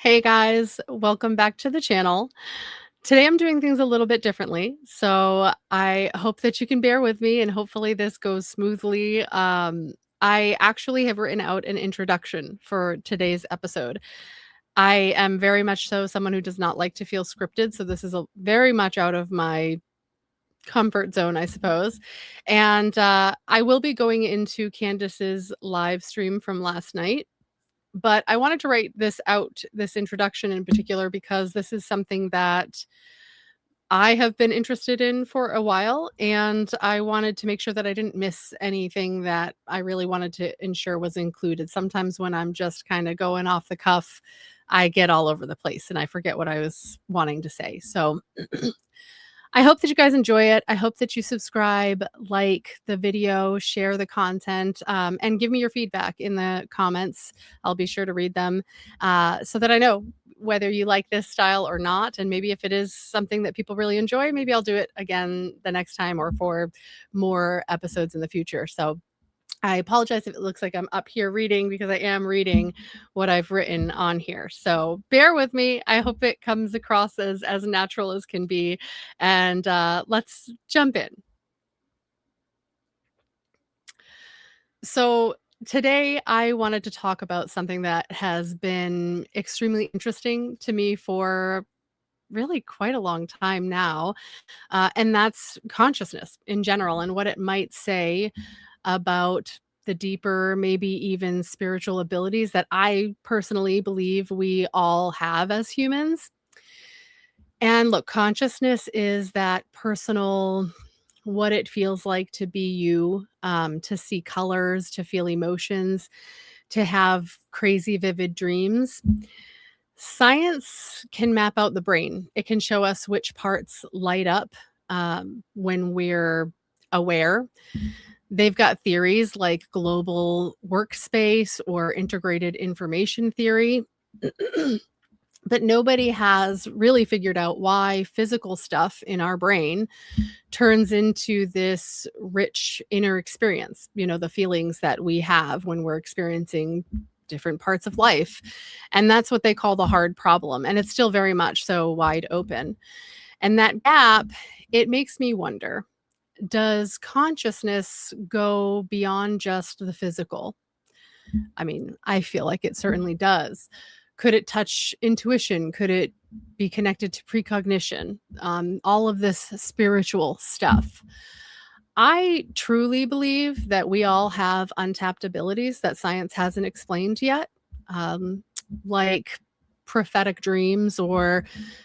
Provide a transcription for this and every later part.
Hey guys, welcome back to the channel. Today I'm doing things a little bit differently, so I hope that you can bear with me and hopefully this goes smoothly. I actually have written out an introduction for today's episode. I am very much so someone who does not like to feel scripted, so this is very much out of my comfort zone, I suppose. And I will be going into Candace's live stream from last night. But I wanted to write this out, this introduction in particular, because this is something that I have been interested in for a while, and I wanted to make sure that I didn't miss anything that I really wanted to ensure was included. Sometimes when I'm just kind of going off the cuff, I get all over the place and I forget what I was wanting to say. So I hope that you guys enjoy it. I hope that you subscribe, like the video, share the content, and give me your feedback in the comments. I'll be sure to read them so that I know whether you like this style or not. And maybe if it is something that people really enjoy, maybe I'll do it again the next time or for more episodes in the future. So I apologize if it looks like I'm up here reading because I am reading what I've written on here. So bear with me. I hope it comes across as natural as can be. And let's jump in. So today I wanted to talk about something that has been extremely interesting to me for really quite a long time now. And that's consciousness in general and what it might say about the deeper, maybe even spiritual abilities that I personally believe we all have as humans. And look, consciousness is that personal, what it feels like to be you, to see colors, to feel emotions, to have crazy, vivid dreams. Science can map out the brain. It can show us which parts light up when we're aware. They've got theories like global workspace or integrated information theory. But nobody has really figured out why physical stuff in our brain turns into this rich inner experience, the feelings that we have when we're experiencing different parts of life. And that's what they call the hard problem. And it's still very much so wide open. And that gap, it makes me wonder, does consciousness go beyond just the physical? I mean, I feel like it certainly does. Could it touch intuition? Could it be connected to precognition? All of this spiritual stuff. I truly believe that we all have untapped abilities that science hasn't explained yet, like prophetic dreams or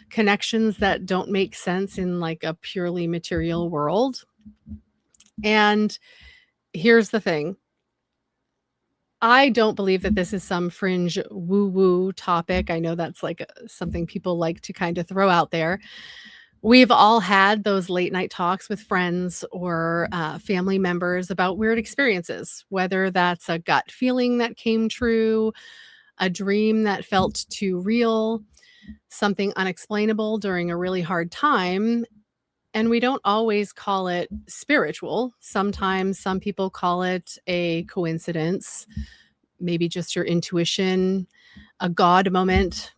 connections that don't make sense in like a purely material world. And here's the thing. I don't believe that this is some fringe woo-woo topic. I know that's like something people like to kind of throw out there. We've all had those late night talks with friends or family members about weird experiences, whether that's a gut feeling that came true, a dream that felt too real, something unexplainable during a really hard time. And we don't always call it spiritual. Sometimes some people call it a coincidence, maybe just your intuition, a God moment,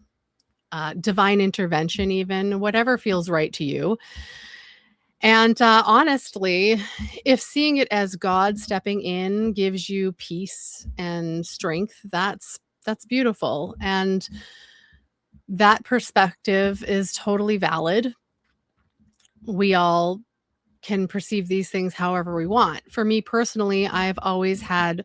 divine intervention, even whatever feels right to you. And honestly, if seeing it as God stepping in gives you peace and strength, that's beautiful. And that perspective is totally valid. We all can perceive these things however we want. For me personally, I've always had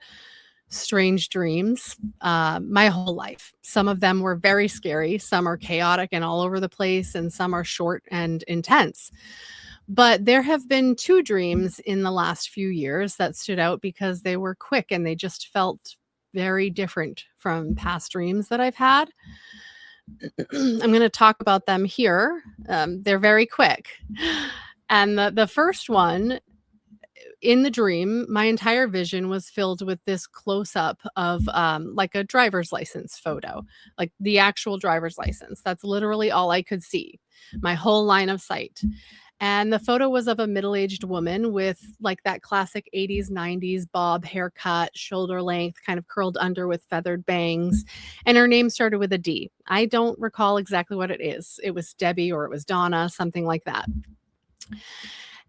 strange dreams my whole life. Some of them were very scary, some are chaotic and all over the place, and some are short and intense. But there have been two dreams in the last few years that stood out because they were quick and they just felt very different from past dreams that I've had. I'm going to talk about them here. They're very quick. And the first one, in the dream, my entire vision was filled with this close-up of like a driver's license photo, like the actual driver's license. That's literally all I could see, my whole line of sight. And the photo was of a middle-aged woman with like that classic 80s, 90s bob haircut, shoulder length, kind of curled under with feathered bangs. And her name started with a D. I don't recall exactly what it is. It was Debbie or it was Donna, something like that.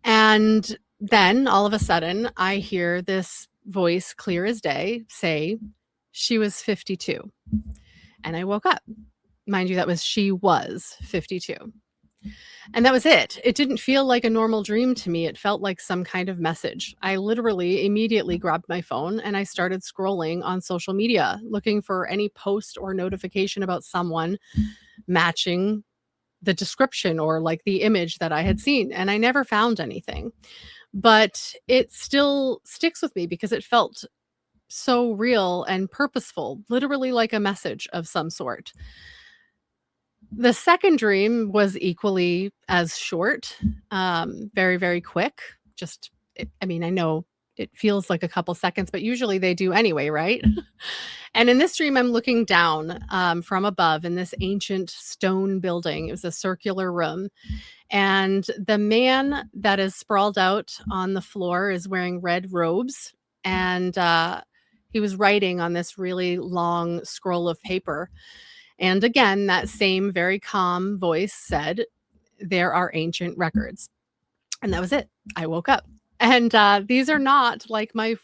And then all of a sudden, I hear this voice clear as day say she was 52. And I woke up. Mind you, that was she was 52. And that was it. It didn't feel like a normal dream to me. It felt like some kind of message. I literally immediately grabbed my phone and I started scrolling on social media, looking for any post or notification about someone matching the description or like the image that I had seen. And I never found anything. But it still sticks with me because it felt so real and purposeful, literally like a message of some sort. The second dream was equally as short, very, very quick. I mean, I know it feels like a couple seconds, but usually they do anyway, right? And in this dream, I'm looking down from above in this ancient stone building. It was a circular room. And the man that is sprawled out on the floor is wearing red robes. And he was writing on this really long scroll of paper. And again, that same very calm voice said, there are ancient records. And that was it. I woke up. And these are not like my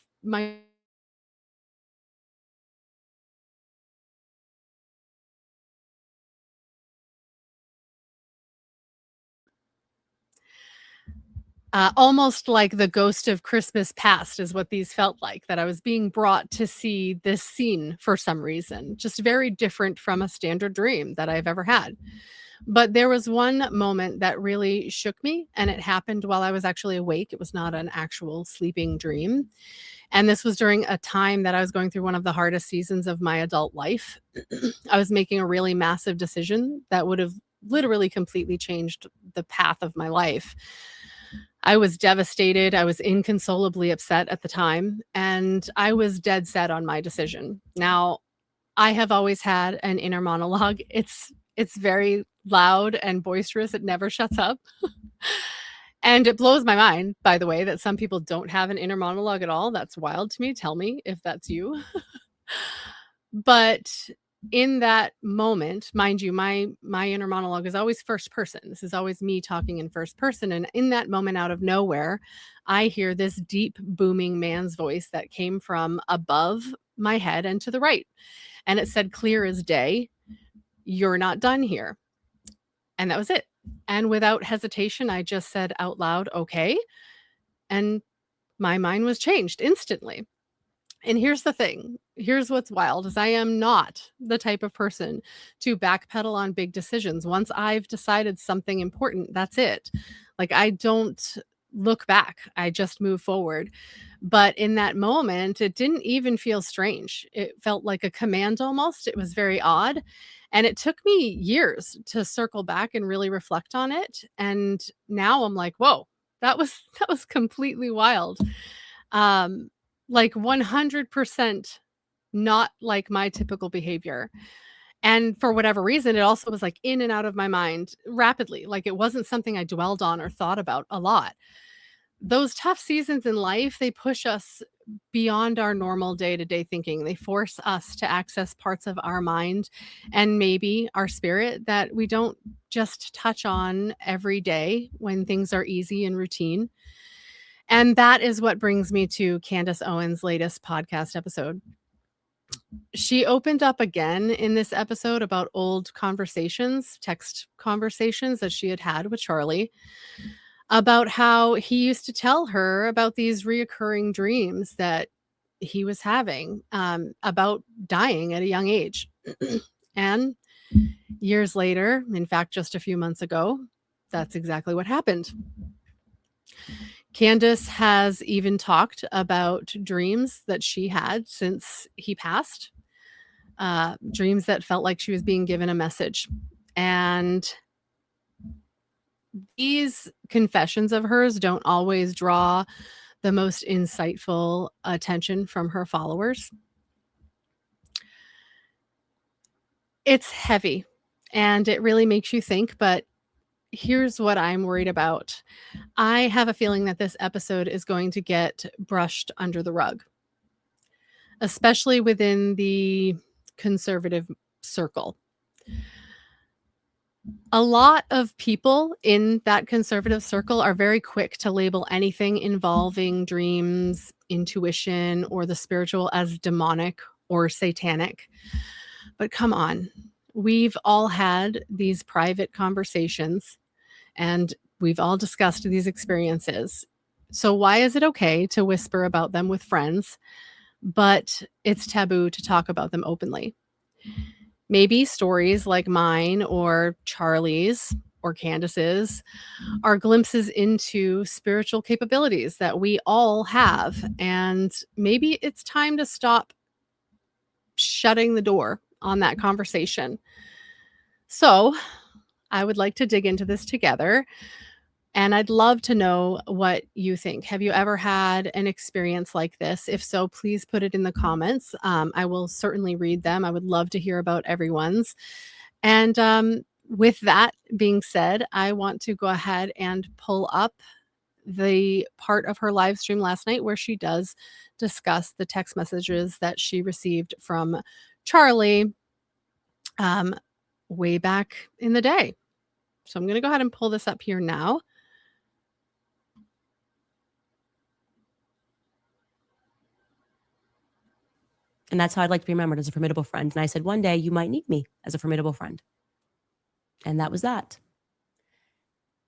almost like the ghost of Christmas past is what these felt like, that I was being brought to see this scene for some reason, just very different from a standard dream that I've ever had. But there was one moment that really shook me, and it happened while I was actually awake. It was not an actual sleeping dream. And this was during a time that I was going through one of the hardest seasons of my adult life. I was making a really massive decision that would have literally completely changed the path of my life. I was devastated. I was inconsolably upset at the time, and I was dead set on my decision. Now, I have always had an inner monologue. It's very loud and boisterous. It never shuts up. And it blows my mind, by the way, that some people don't have an inner monologue at all. That's wild to me. Tell me if that's you. But in that moment, mind you, my inner monologue is always first person. This is always me talking in first person. And in that moment, out of nowhere, I hear this deep booming man's voice that came from above my head and to the right. And it said clear as day, you're not done here. And that was it. And without hesitation, I just said out loud, okay. And my mind was changed instantly. And here's the thing. Here's what's wild is I am not the type of person to backpedal on big decisions. Once I've decided something important, that's it. Like I don't look back. I just move forward. But in that moment, it didn't even feel strange. It felt like a command almost. It was very odd. And it took me years to circle back and really reflect on it. And now I'm like, whoa, that was completely wild. Um, like 100% not like my typical behavior. And for whatever reason, it also was like in and out of my mind rapidly. Like it wasn't something I dwelled on or thought about a lot. Those tough seasons in life, they push us beyond our normal day-to-day thinking. They force us to access parts of our mind and maybe our spirit that we don't just touch on every day when things are easy and routine. And that is what brings me to Candace Owens' latest podcast episode. She opened up again in this episode about old conversations, text conversations that she had had with Charlie, about how he used to tell her about these reoccurring dreams that he was having about dying at a young age. And years later, in fact, just a few months ago, that's exactly what happened. Candace has even talked about dreams that she had since he passed, dreams that felt like she was being given a message. And these confessions of hers don't always draw the most insightful attention from her followers. It's heavy and it really makes you think, but Here's what I'm worried about. I have a feeling that this episode is going to get brushed under the rug, especially within the conservative circle. A lot of people in that conservative circle are very quick to label anything involving dreams, intuition, or the spiritual as demonic or satanic. But come on, we've all had these private conversations and we've all discussed these experiences. So, why is it okay to whisper about them with friends, but it's taboo to talk about them openly? Maybe stories like mine or Charlie's or Candace's are glimpses into spiritual capabilities that we all have. And maybe it's time to stop shutting the door on that conversation. So, I would like to dig into this together. And I'd love to know what you think. Have you ever had an experience like this? If so, please put it in the comments. I will certainly read them. I would love to hear about everyone's. And with that being said, I want to go ahead and pull up the part of her live stream last night where she does discuss the text messages that she received from Charlie way back in the day. So I'm going to go ahead and pull this up here now. And that's how I'd like to be remembered, as a formidable friend. And I said, one day you might need me as a formidable friend. And that was that.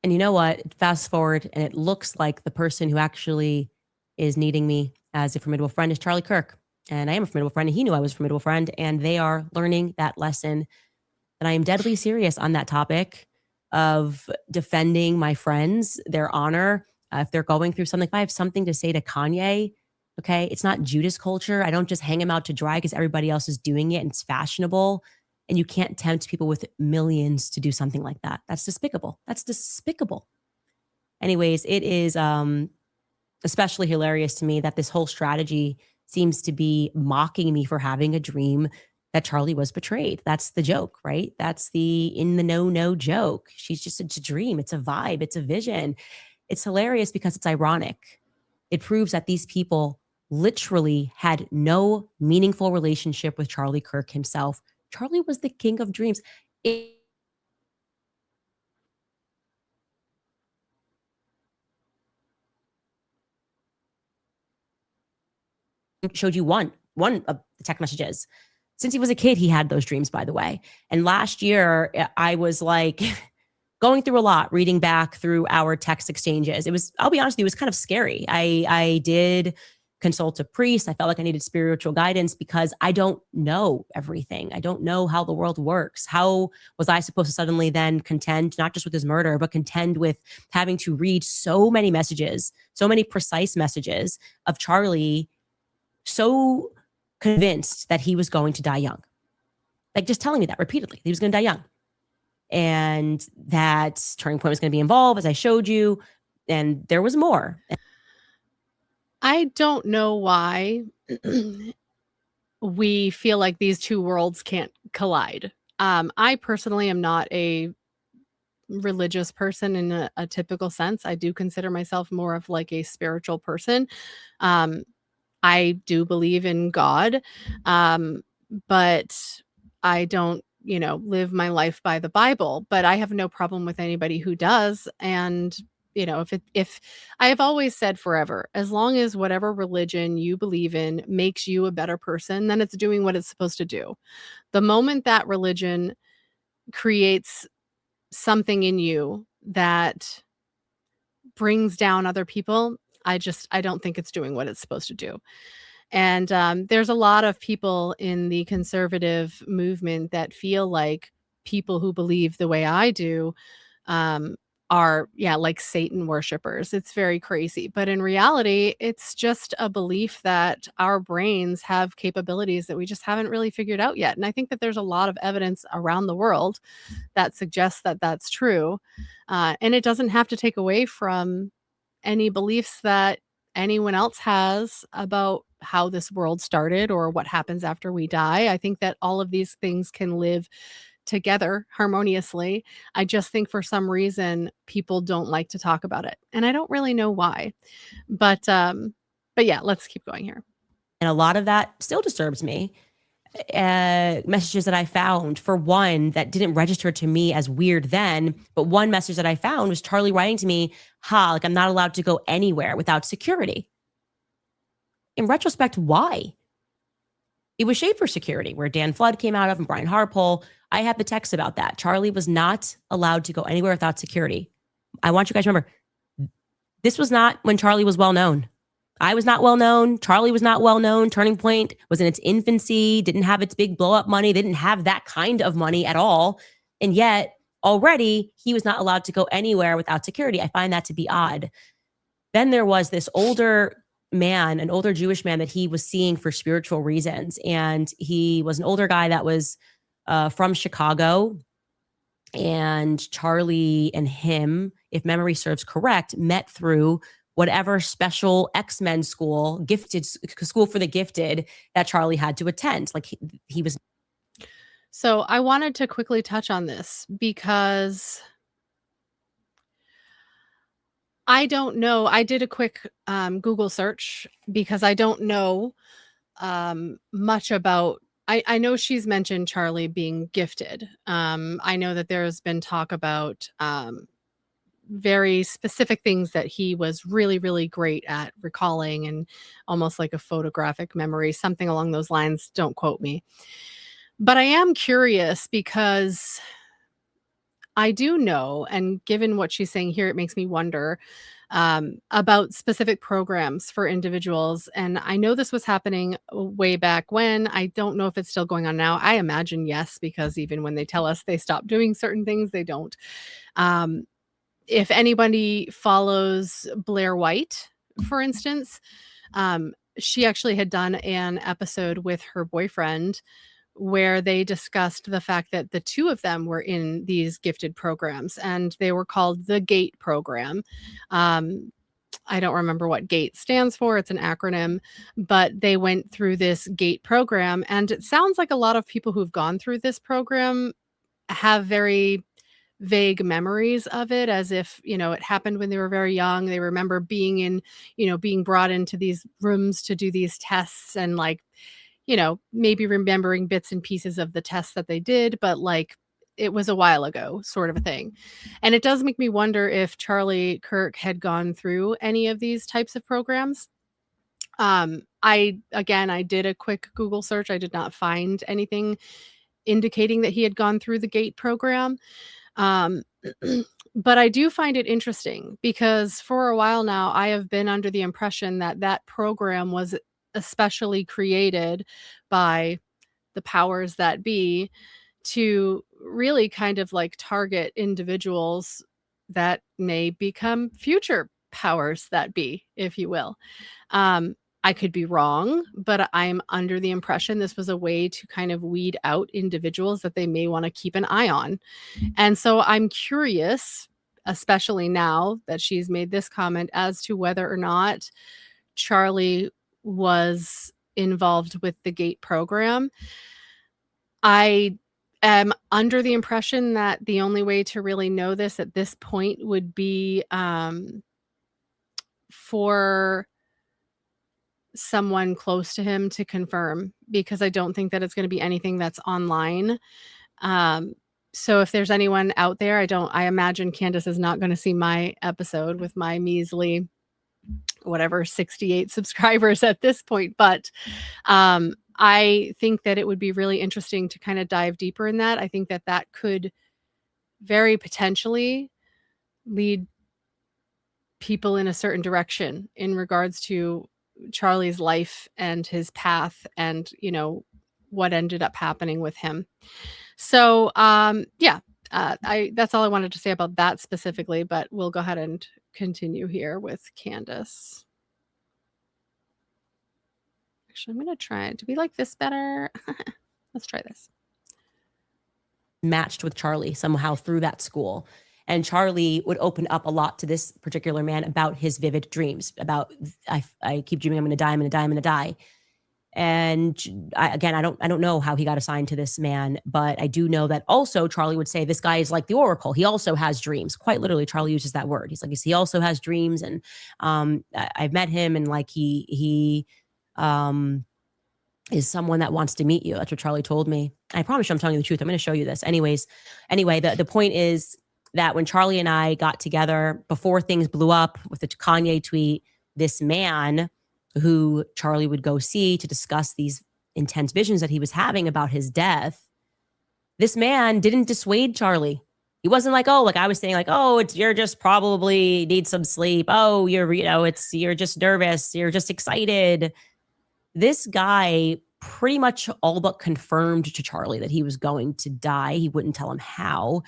And you know what? Fast forward, and it looks like the person who actually is needing me as a formidable friend is Charlie Kirk. And I am a formidable friend, and he knew I was a formidable friend. And they are learning that lesson. And I am deadly serious on that topic of defending my friends, their honor. If they're going through something, if I have something to say to Kanye, okay, it's not Judas culture. I don't just hang him out to dry because everybody else is doing it and it's fashionable. And you can't tempt people with millions to do something like that. That's despicable. That's despicable. Anyways, it is especially hilarious to me that this whole strategy seems to be mocking me for having a dream that Charlie was betrayed. That's the joke, right? That's the in the no joke. She's just a dream. It's a vibe. It's a vision. It's hilarious because it's ironic. It proves that these people literally had no meaningful relationship with Charlie Kirk himself. Charlie was the king of dreams. It showed you one of the text messages. Since he was a kid, he had those dreams, by the way. And last year, I was like going through a lot, reading back through our text exchanges. It was, I'll be honest with you, it was kind of scary. I did consult a priest. I felt like I needed spiritual guidance because I don't know everything. I don't know how the world works. How was I supposed to suddenly then contend, not just with his murder, but contend with having to read so many messages, so many precise messages of Charlie, so convinced that he was going to die young. Like just telling me that repeatedly, he was going to die young. And that turning point was going to be involved, as I showed you. And there was more. I don't know why we feel like these two worlds can't collide. I personally am not a religious person in a typical sense. I do consider myself more of like a spiritual person. I do believe in God, but I don't, live my life by the Bible. But I have no problem with anybody who does. And if I have always said forever, as long as whatever religion you believe in makes you a better person, then it's doing what it's supposed to do. The moment that religion creates something in you that brings down other people, I don't think it's doing what it's supposed to do. And there's a lot of people in the conservative movement that feel like people who believe the way I do are, like Satan worshipers. It's very crazy. But in reality, it's just a belief that our brains have capabilities that we just haven't really figured out yet. And I think that there's a lot of evidence around the world that suggests that that's true. And it doesn't have to take away from any beliefs that anyone else has about how this world started or what happens after we die. I think that all of these things can live together harmoniously. I just think for some reason people don't like to talk about it, and I don't really know why. But yeah, let's keep going here. And a lot of that still disturbs me. Messages that I found, for one, that didn't register to me as weird then, but one message that I found was Charlie writing to me, like I'm not allowed to go anywhere without security. In retrospect, why? It was Schaefer Security, where Dan Flood came out of, and Brian Harpole. I have the text about that. Charlie was not allowed to go anywhere without security. I want you guys to remember, this was not when Charlie was well known. I was not well known. Charlie was not well known. Turning Point was in its infancy, didn't have its big blow up money, didn't have that kind of money at all. And yet already he was not allowed to go anywhere without security. I find that to be odd. Then there was this older man, an older Jewish man that he was seeing for spiritual reasons. And he was an older guy that was from Chicago. And Charlie and him, if memory serves correct, met through whatever special X-Men school, gifted school for the gifted that Charlie had to attend. Like he was. So I wanted to quickly touch on this because I don't know. I did a quick Google search because I don't know much about. I know she's mentioned Charlie being gifted. I know that there's been talk about very specific things that he was really, really great at recalling, and almost like a photographic memory, something along those lines. Don't quote me. But I am curious because I do know, and given what she's saying here, it makes me wonder about specific programs for individuals. And I know this was happening way back when. I don't know if it's still going on now. I imagine yes, because even when they tell us they stop doing certain things, they don't. If anybody follows Blair White, for instance, she actually had done an episode with her boyfriend where they discussed the fact that the two of them were in these gifted programs, and they were called the GATE program. I don't remember what GATE stands for. It's an acronym, but they went through this GATE program, and it sounds like a lot of people who've gone through this program have very vague memories of it, as if, it happened when they were very young. They remember being in, being brought into these rooms to do these tests, and maybe remembering bits and pieces of the tests that they did, but it was a while ago, sort of a thing. And it does make me wonder if Charlie Kirk had gone through any of these types of programs. I did a quick Google search. I did not find anything indicating that he had gone through the GATE program. But I do find it interesting because for a while now, I have been under the impression that that program was especially created by the powers that be to really kind of target individuals that may become future powers that be, if you will. I could be wrong, but I'm under the impression this was a way to kind of weed out individuals that they may want to keep an eye on. And so I'm curious, especially now that she's made this comment, as to whether or not Charlie was involved with the GATE program. I am under the impression that the only way to really know this at this point would be for someone close to him to confirm, because I don't think that it's going to be anything that's online. So if there's anyone out there, I imagine Candace is not going to see my episode with my measly, 68 subscribers at this point. But I think that it would be really interesting to kind of dive deeper in that. I think that that could very potentially lead people in a certain direction in regards to Charlie's life and his path, and what ended up happening with him. So that's all I wanted to say about that specifically, but we'll go ahead and continue here with Candace. Actually, I'm going to try it. Do we like this better? Let's try this. Matched with Charlie somehow through that school. And Charlie would open up a lot to this particular man about his vivid dreams, about, I keep dreaming I'm going to die, I'm going to die, I'm going to die. And I don't know how he got assigned to this man, but I do know that also Charlie would say this guy is like the oracle. He also has dreams. Quite literally, Charlie uses that word. He's like, he also has dreams, and I've met him, and like he is someone that wants to meet you. That's what Charlie told me. I promise you, I'm telling you the truth. I'm going to show you this. Anyway, the point is that when Charlie and I got together before things blew up with the Kanye tweet, this man who Charlie would go see to discuss these intense visions that he was having about his death, this man didn't dissuade Charlie. He wasn't like, oh, like I was saying, like, oh, you're just probably need some sleep. Oh, you're just nervous. You're just excited. This guy pretty much all but confirmed to Charlie that he was going to die. He wouldn't tell him how.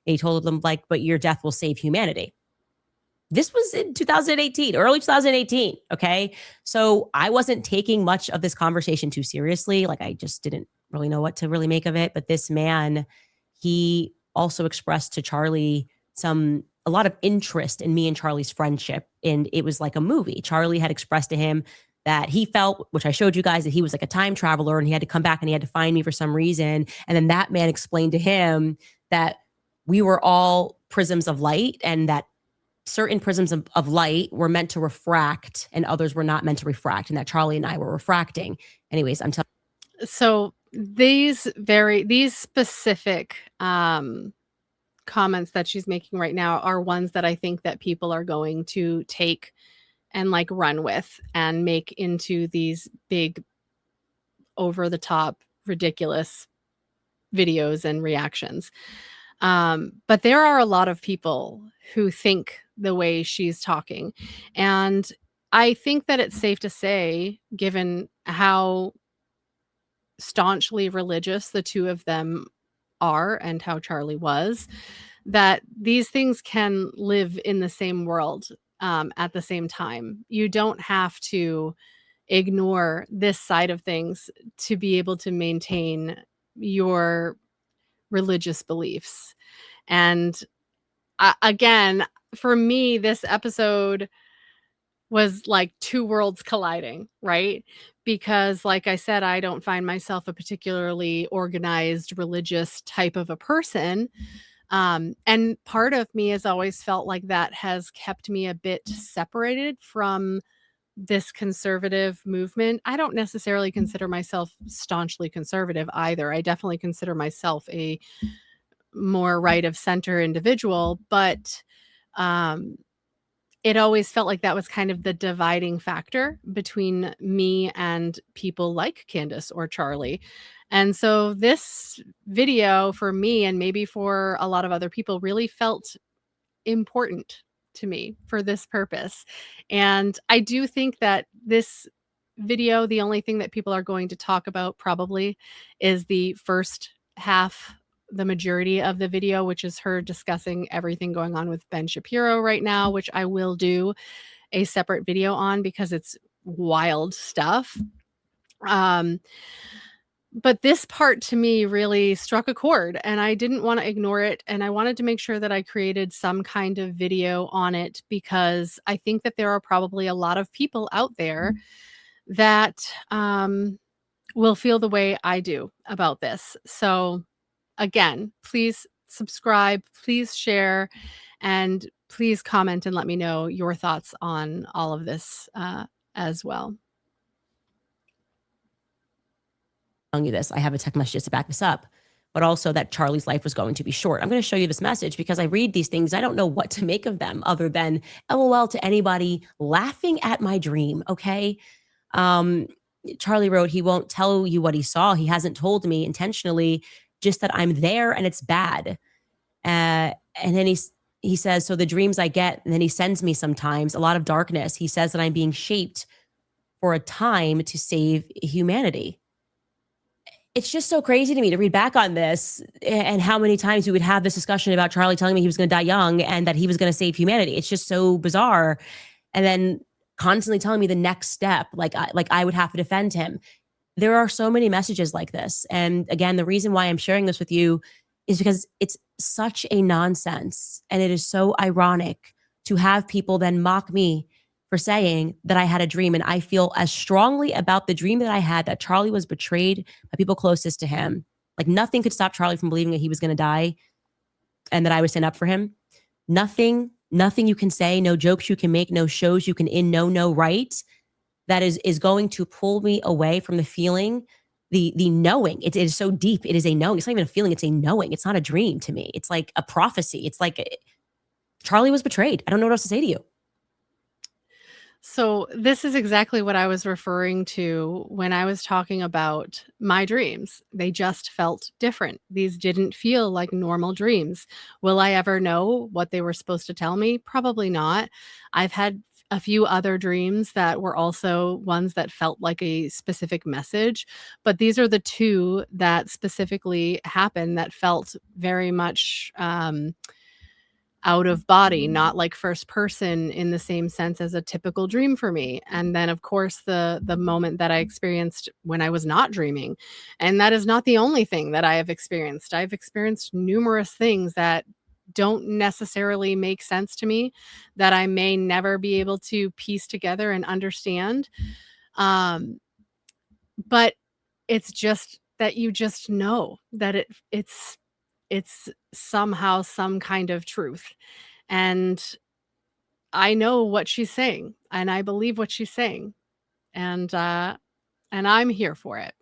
And he told him, like, but your death will save humanity. This was in 2018, early 2018. Okay. So I wasn't taking much of this conversation too seriously. Like, I just didn't really know what to really make of it. But this man, he also expressed to Charlie a lot of interest in me and Charlie's friendship. And it was like a movie. Charlie had expressed to him that he felt, which I showed you guys, that he was like a time traveler and he had to come back and he had to find me for some reason. And then that man explained to him that we were all prisms of light, and that certain prisms of light were meant to refract and others were not meant to refract, and that Charlie and I were refracting. Anyways, I'm telling. So these specific comments that she's making right now are ones that I think that people are going to take and like run with and make into these big over the top ridiculous videos and reactions. But there are a lot of people who think the way she's talking. And I think that it's safe to say, given how staunchly religious the two of them are and how Charlie was, that these things can live in the same world at the same time. You don't have to ignore this side of things to be able to maintain your religious beliefs. And again, for me, this episode was like two worlds colliding, right? Because like I said, I don't find myself a particularly organized religious type of a person. And part of me has always felt like that has kept me a bit separated from this conservative movement. I don't necessarily consider myself staunchly conservative either. I definitely consider myself a more right of center individual, but it always felt like that was kind of the dividing factor between me and people like Candace or Charlie. And so this video for me, and maybe for a lot of other people, really felt important to me for this purpose. And I do think that this video, the only thing that people are going to talk about probably is the first half, the majority of the video, which is her discussing everything going on with Ben Shapiro right now, which I will do a separate video on because it's wild stuff. But this part to me really struck a chord, and I didn't want to ignore it. And I wanted to make sure that I created some kind of video on it, because I think that there are probably a lot of people out there that will feel the way I do about this. So again, please subscribe, please share, and please comment and let me know your thoughts on all of this as well. Telling you this, I have a text message to back this up, but also that Charlie's life was going to be short. I'm going to show you this message because I read these things. I don't know what to make of them other than LOL to anybody laughing at my dream. Okay. Charlie wrote, he won't tell you what he saw. He hasn't told me intentionally, just that I'm there and it's bad. And then he says, so the dreams I get, and then he sends me sometimes a lot of darkness. He says that I'm being shaped for a time to save humanity. It's just so crazy to me to read back on this and how many times we would have this discussion about Charlie telling me he was going to die young and that he was going to save humanity. It's just so bizarre. And then constantly telling me the next step, like I would have to defend him. There are so many messages like this. And again, the reason why I'm sharing this with you is because it's such a nonsense. And it is so ironic to have people then mock me for saying that I had a dream. And I feel as strongly about the dream that I had that Charlie was betrayed by people closest to him. Like nothing could stop Charlie from believing that he was going to die and that I would stand up for him. Nothing you can say, no jokes you can make, no shows you can no right. That is going to pull me away from the feeling, the knowing. It is so deep. It is a knowing. It's not even a feeling. It's a knowing. It's not a dream to me. It's like a prophecy. It's like Charlie was betrayed. I don't know what else to say to you. So this is exactly what I was referring to when I was talking about my dreams. They just felt different. These didn't feel like normal dreams. Will I ever know what they were supposed to tell me? Probably not. I've had a few other dreams that were also ones that felt like a specific message, but these are the two that specifically happened that felt very much out of body, not like first person in the same sense as a typical dream for me. And then of course the moment that I experienced when I was not dreaming. And that is not the only thing that I have experienced. I've experienced numerous things that don't necessarily make sense to me, that I may never be able to piece together and understand. But it's just that you just know that it's somehow some kind of truth. And I know what she's saying, and I believe what she's saying. And I'm here for it.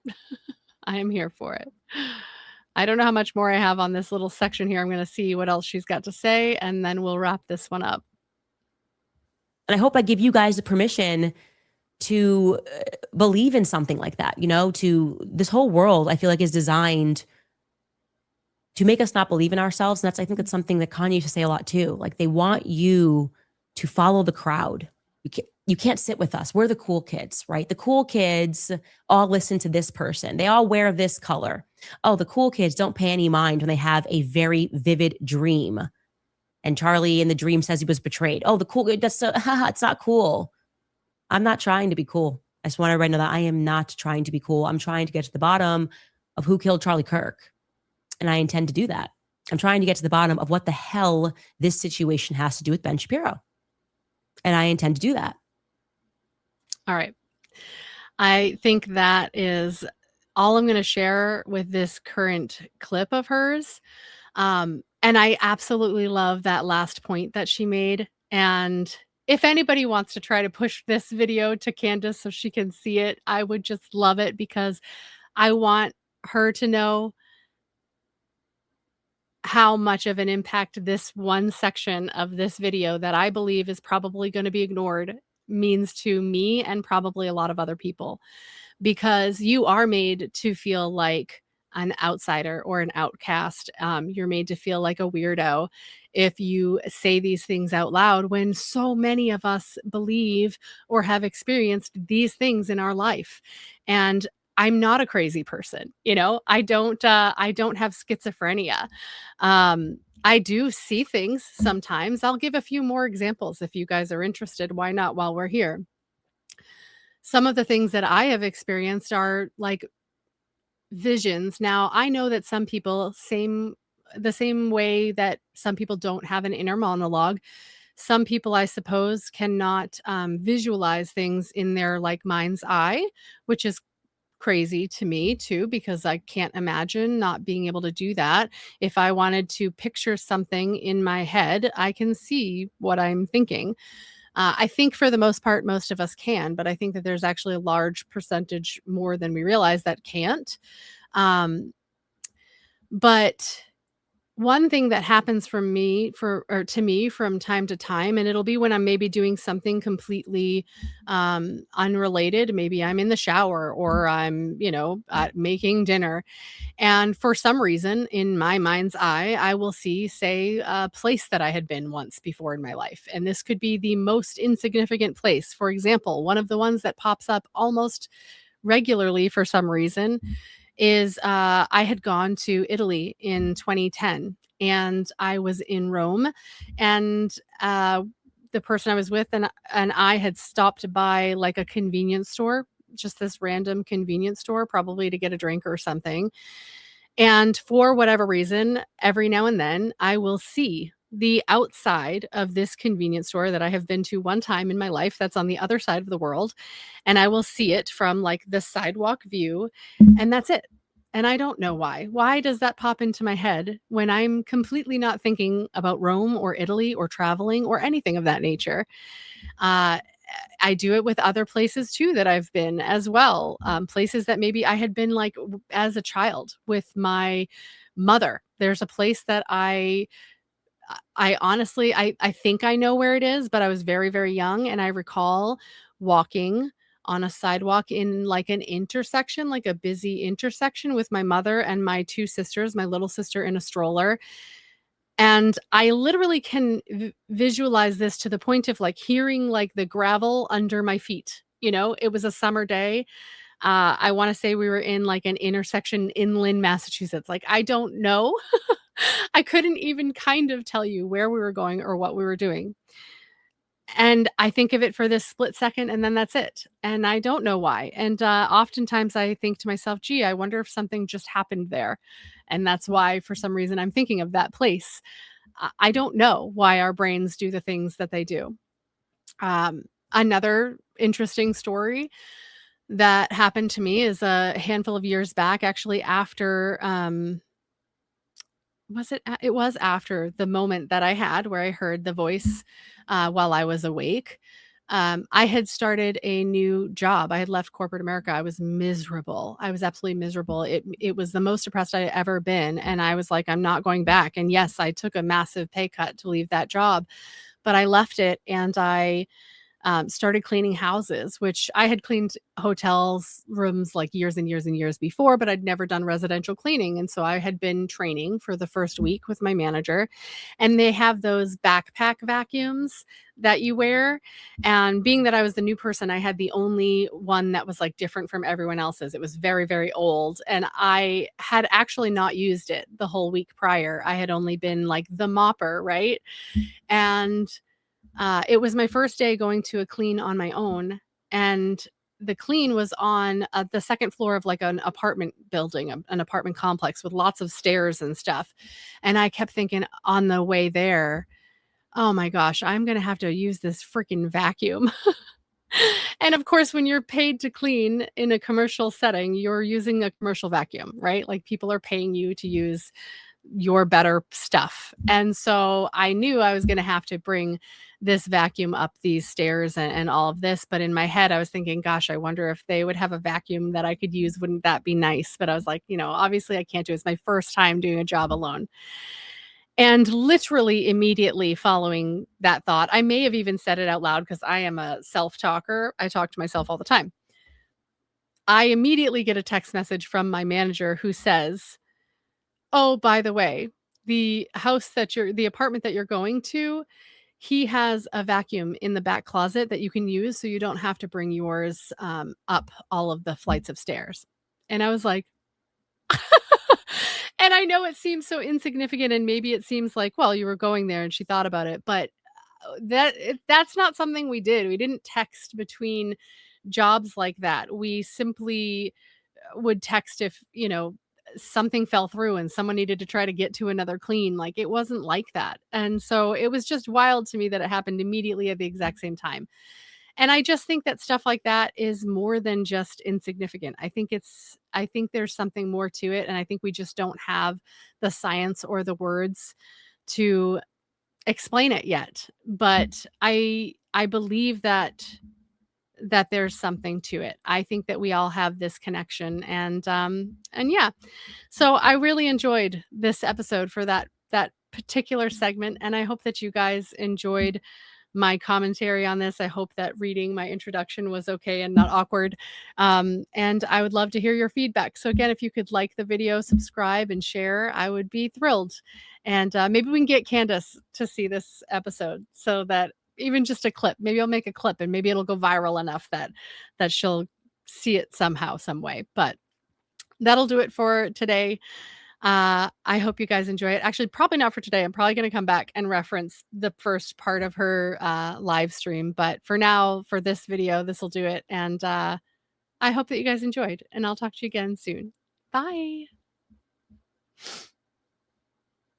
I am here for it. I don't know how much more I have on this little section here. I'm going to see what else she's got to say, and then we'll wrap this one up. And I hope I give you guys the permission to believe in something like that. To this whole world, I feel like is designed to make us not believe in ourselves. And I think that's something that Kanye used to say a lot too. Like they want you to follow the crowd. You can't sit with us. We're the cool kids, right? The cool kids all listen to this person. They all wear this color. Oh, the cool kids don't pay any mind when they have a very vivid dream. And Charlie in the dream says he was betrayed. Oh, the cool kid, it's not cool. I'm not trying to be cool. I just want everybody to know that I am not trying to be cool. I'm trying to get to the bottom of who killed Charlie Kirk. And I intend to do that. I'm trying to get to the bottom of what the hell this situation has to do with Ben Shapiro. And I intend to do that. All right. I think that is all I'm going to share with this current clip of hers. And I absolutely love that last point that she made. And if anybody wants to try to push this video to Candace so she can see it, I would just love it, because I want her to know how much of an impact this one section of this video that I believe is probably going to be ignored means to me and probably a lot of other people, because you are made to feel like an outsider or an outcast. You're made to feel like a weirdo if you say these things out loud, when so many of us believe or have experienced these things in our life. And I'm not a crazy person. I don't have schizophrenia. I do see things sometimes. I'll give a few more examples if you guys are interested. Why not while we're here? Some of the things that I have experienced are like visions. Now, I know that some people, the same way that some people don't have an inner monologue, some people, I suppose, cannot visualize things in their like mind's eye, which is crazy to me too, because I can't imagine not being able to do that. If I wanted to picture something in my head, I can see what I'm thinking. I think for the most part, most of us can, but I think that there's actually a large percentage more than we realize that can't. But one thing that happens to me from time to time, and it'll be when I'm maybe doing something completely unrelated. Maybe I'm in the shower, or I'm, making dinner. And for some reason, in my mind's eye, I will see, say, a place that I had been once before in my life. And this could be the most insignificant place. For example, one of the ones that pops up almost regularly for some reason is I had gone to Italy in 2010, and I was in Rome, and the person I was with and I had stopped by like a convenience store, just this random convenience store, probably to get a drink or something. And for whatever reason, every now and then I will see the outside of this convenience store that I have been to one time in my life that's on the other side of the world, and I will see it from like the sidewalk view, and that's it. And I don't know why. Why does that pop into my head when I'm completely not thinking about Rome or Italy or traveling or anything of that nature? Uh, I do it with other places too that I've been as well. Places that maybe I had been like as a child with my mother. There's a place that I honestly I think I know where it is, but I was very, very young, and I recall walking on a sidewalk in, like, an intersection, like a busy intersection with my mother and my 2 sisters, my little sister in a stroller, and I literally can visualize this to the point of, like, hearing, like, the gravel under my feet, you know? It was a summer day. I wanna say we were in, like, an intersection inland Massachusetts, like, I don't know. I couldn't even kind of tell you where we were going or what we were doing. And I think of it for this split second, and then that's it. And I don't know why. And oftentimes I think to myself, gee, I wonder if something just happened there. And that's why, for some reason, I'm thinking of that place. I don't know why our brains do the things that they do. Another interesting story that happened to me is a handful of years back, actually, after was it a it was after the moment that I had where I heard the voice, while I was awake. I had started a new job. I had left corporate America. I was miserable. I was absolutely miserable. It was the most depressed I had ever been, and I was like, "I'm not going back." And yes, I took a massive pay cut to leave that job, but I left it, and I started cleaning houses, which I had cleaned hotels rooms like years and years and years before, but I'd never done residential cleaning. And so I had been training for the first week with my manager, and they have those backpack vacuums that you wear. And being that I was the new person, I had the only one that was like different from everyone else's. It was very, very old. And I had actually not used it the whole week prior. I had only been like the mopper, right? And it was my first day going to a clean on my own, and the clean was on, the 2nd floor of, like, an apartment building, an apartment complex with lots of stairs and stuff, and I kept thinking on the way there, "Oh my gosh, I'm gonna have to use this freaking vacuum." And, of course, when you're paid to clean in a commercial setting, you're using a commercial vacuum, right? Like, people are paying you to use your better stuff. And so I knew I was going to have to bring this vacuum up these stairs and all of this. But in my head, I was thinking, gosh, I wonder if they would have a vacuum that I could use. Wouldn't that be nice? But I was like, obviously I can't do it. It's my first time doing a job alone. And literally immediately following that thought, I may have even said it out loud because I am a self talker. I talk to myself all the time. I immediately get a text message from my manager who says, "Oh, by the way, the apartment that you're going to, he has a vacuum in the back closet that you can use, so you don't have to bring yours, up all of the flights of stairs." And I was like and I know it seems so insignificant, and maybe it seems like, well, you were going there and she thought about it, but, that's not something we did. We didn't text between jobs like that. We simply would text if, something fell through and someone needed to try to get to another clean. Like, it wasn't like that. And so it was just wild to me that it happened immediately at the exact same time. And I just think that stuff like that is more than just insignificant. I think there's something more to it, and I think we just don't have the science or the words to explain it yet. But I believe that there's something to it. I think that we all have this connection, and yeah. So I really enjoyed this episode for that particular segment, and I hope that you guys enjoyed my commentary on this. I hope that reading my introduction was okay and not awkward. And I would love to hear your feedback. So again, if you could like the video, subscribe, and share, I would be thrilled. And maybe we can get Candace to see this episode so that even just a clip, maybe I'll make a clip and maybe it'll go viral enough that she'll see it somehow, some way. But that'll do it for today. I hope you guys enjoy it. Actually, probably not for today. I'm probably going to come back and reference the first part of her live stream. But for now, for this video, this will do it. And I hope that you guys enjoyed. And I'll talk to you again soon. Bye.